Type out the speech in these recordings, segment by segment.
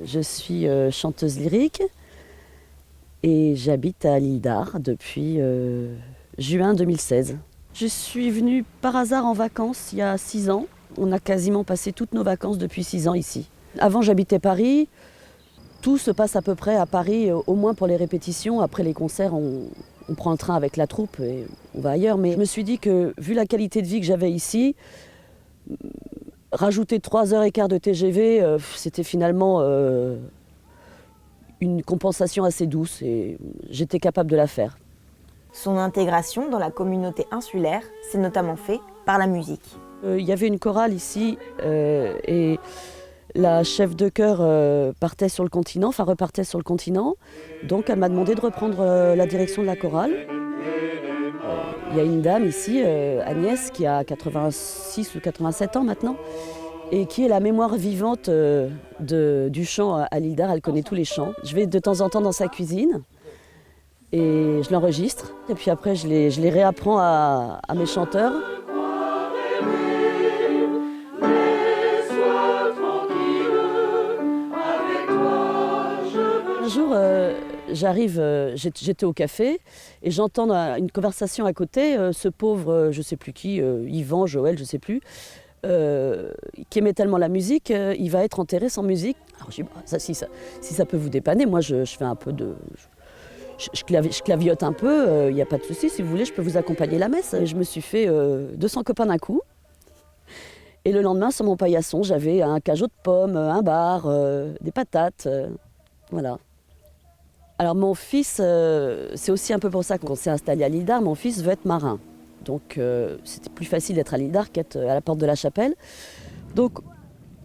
Je suis chanteuse lyrique et j'habite à l'île d'Ar depuis juin 2016. Je suis venue par hasard en vacances il y a 6 ans. On a quasiment passé toutes nos vacances depuis 6 ans ici. Avant, j'habitais Paris. Tout se passe à peu près à Paris, au moins pour les répétitions. Après les concerts, on prend le train avec la troupe et on va ailleurs. Mais je me suis dit que, vu la qualité de vie que j'avais ici, rajouter 3h15 de TGV, c'était finalement une compensation assez douce et j'étais capable de la faire. Son intégration dans la communauté insulaire s'est notamment fait par la musique. Il y avait une chorale ici et la chef de chœur repartait sur le continent. Donc elle m'a demandé de reprendre la direction de la chorale. Il y a une dame ici, Agnès, qui a 86 ou 87 ans maintenant, et qui est la mémoire vivante du chant à l'île d'Ar. Elle connaît tous les chants. Je vais de temps en temps dans sa cuisine et je l'enregistre. Et puis après, je les réapprends à mes chanteurs. Un jour, j'arrive, j'étais au café et j'entends une conversation à côté, ce pauvre, je ne sais plus qui, Yvan, Joël, je ne sais plus, qui aimait tellement la musique, il va être enterré sans musique. Alors je dis, bah, si ça peut vous dépanner, moi je fais un peu de... Je claviote un peu, il n'y a pas de souci, si vous voulez, je peux vous accompagner à la messe. Et je me suis fait 200 copains d'un coup. Et le lendemain, sur mon paillasson, j'avais un cajot de pommes, un bar, des patates, voilà. Alors mon fils, c'est aussi un peu pour ça qu'on s'est installé à l'île d'Ar, mon fils veut être marin. Donc c'était plus facile d'être à l'île d'Ar qu'être à la porte de la chapelle. Donc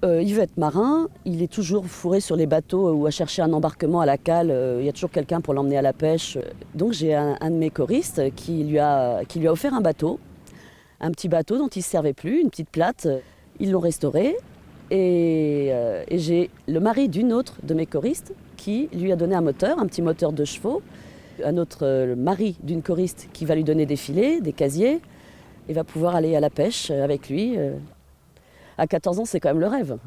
il veut être marin, il est toujours fourré sur les bateaux ou à chercher un embarquement à la cale, il y a toujours quelqu'un pour l'emmener à la pêche. Donc j'ai un de mes choristes qui lui a offert un petit bateau dont il ne se servait plus, une petite plate. Ils l'ont restauré et j'ai le mari d'une autre de mes choristes qui lui a donné un moteur, un petit moteur 2 chevaux. Un autre le mari d'une choriste qui va lui donner des filets, des casiers, et va pouvoir aller à la pêche avec lui. À 14 ans, c'est quand même le rêve.